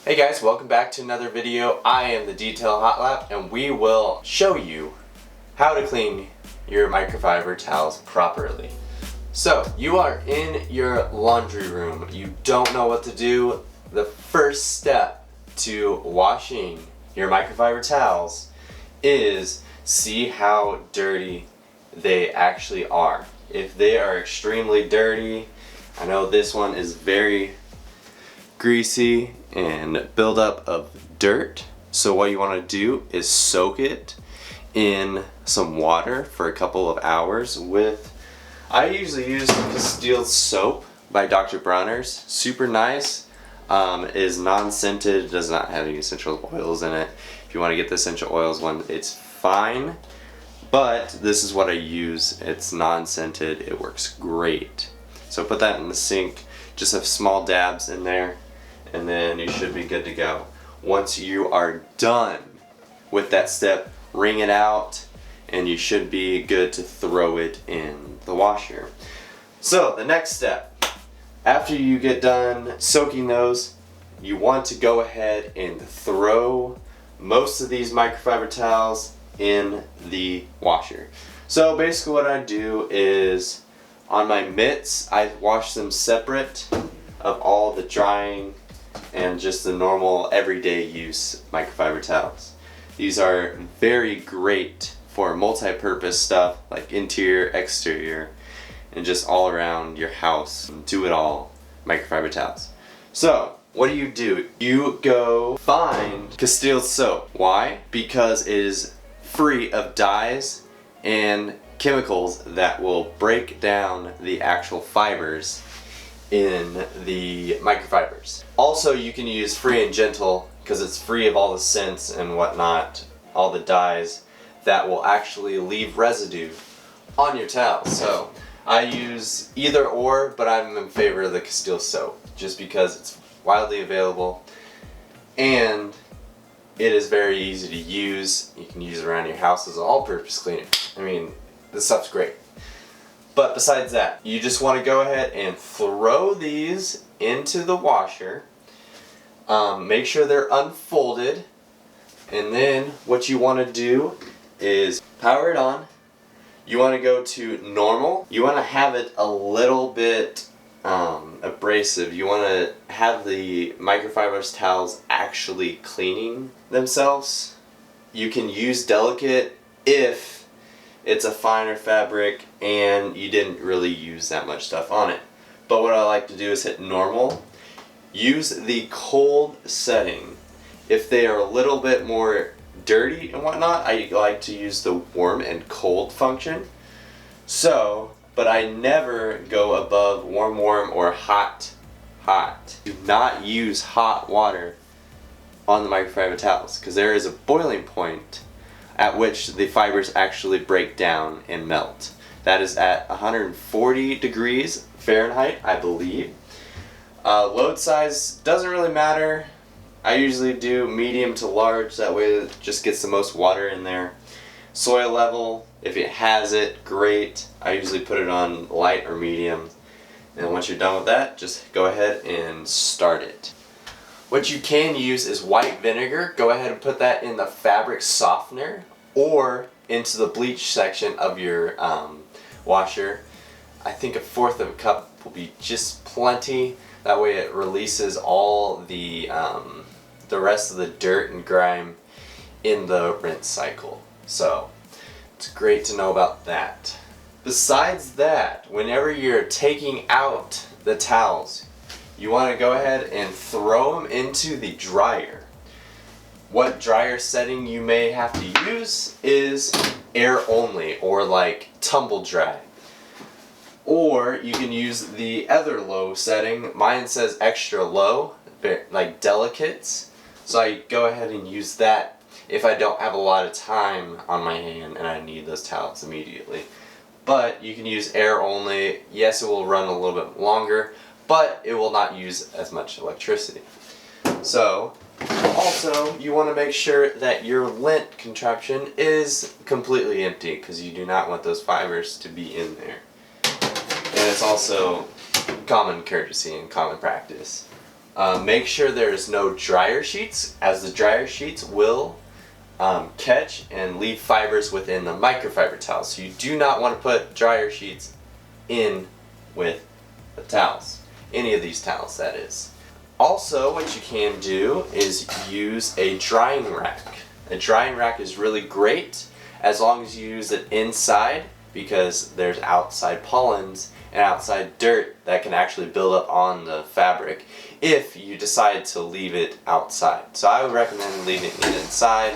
Hey guys, welcome back to another video. I am the Detail Hot Lap and we will show you how to clean your microfiber towels properly. So, you are in your laundry room. You don't know what to do. The first step to washing your microfiber towels is see how dirty they actually are. If they are extremely dirty, I know this one is very greasy and buildup of dirt. So what you want to do is soak it in some water for a couple of hours with, I usually use Castile soap by Dr. Bronner's. Super nice. Is non-scented, does not have any essential oils in it. If you want to get the essential oils one, it's fine. But this is what I use. It's non-scented. It works great. So put that in the sink. Just have small dabs in there, and then you should be good to go. Once you are done with that step, wring it out, and you should be good to throw it in the washer. So the next step, after you get done soaking those, you want to go ahead and throw most of these microfiber towels in the washer. So basically what I do is, on my mitts, I wash them separate of all the drying and just the normal everyday use microfiber towels. These are very great for multi-purpose stuff like interior, exterior, and just all around your house. Do it all microfiber towels. So what do? You go find Castile soap. Why? Because it is free of dyes and chemicals that will break down the actual fibers in the microfibers. Also, you can use Free and Gentle because it's free of all the scents and whatnot, all the dyes that will actually leave residue on your towels. So I use either or, but I'm in favor of the Castile soap just because it's widely available and it is very easy to use. You can use it around your house as an all-purpose cleaner. I mean, this stuff's great. But besides that, you just want to go ahead and throw these into the washer. Make sure they're unfolded. And then what you want to do is power it on. You want to go to normal. You want to have it a little bit abrasive. You want to have the microfiber towels actually cleaning themselves. You can use delicate if it's a finer fabric and you didn't really use that much stuff on it. But what I like to do is hit normal. Use the cold setting. If they are a little bit more dirty and whatnot, I like to use the warm and cold function. So, but I never go above warm or hot. Do not use hot water on the microfiber towels because there is a boiling point at which the fibers actually break down and melt. That is at 140 degrees Fahrenheit, I believe. Load size doesn't really matter. I usually do medium to large, that way it just gets the most water in there. Soil level, if it has it, great. I usually put it on light or medium. And once you're done with that, just go ahead and start it. What you can use is white vinegar. Go ahead and put that in the fabric softener or into the bleach section of your washer. I think 1/4 of a cup will be just plenty. That way it releases all the rest of the dirt and grime in the rinse cycle. So it's great to know about that. Besides that, whenever you're taking out the towels, you want to go ahead and throw them into the dryer. What dryer setting you may have to use is air only or like tumble dry. Or you can use the other low setting. Mine says extra low, like delicates. So I go ahead and use that if I don't have a lot of time on my hand and I need those towels immediately. But you can use air only. Yes, it will run a little bit longer, but it will not use as much electricity. So, also, you want to make sure that your lint contraption is completely empty because you do not want those fibers to be in there. And it's also common courtesy and common practice. Make sure there's no dryer sheets, as the dryer sheets will catch and leave fibers within the microfiber towels. So you do not want to put dryer sheets in with the towels. Any of these towels, that is. Also, what you can do is use a drying rack. A drying rack is really great as long as you use it inside, because there's outside pollens and outside dirt that can actually build up on the fabric if you decide to leave it outside. So I would recommend leaving it inside.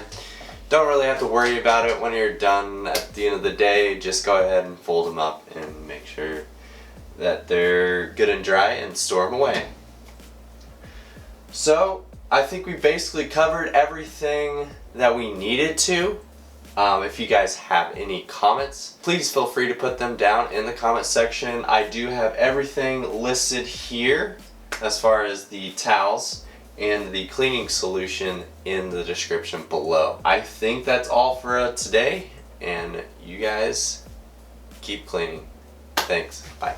Don't really have to worry about it when you're done at the end of the day. Just go ahead and fold them up and make sure that they're good and dry and store them away. So I think we basically covered everything that we needed to. If you guys have any comments, please feel free to put them down in the comment section. I do have everything listed here as far as the towels and the cleaning solution in the description below. I think that's all for today, and you guys keep cleaning. Thanks. Bye.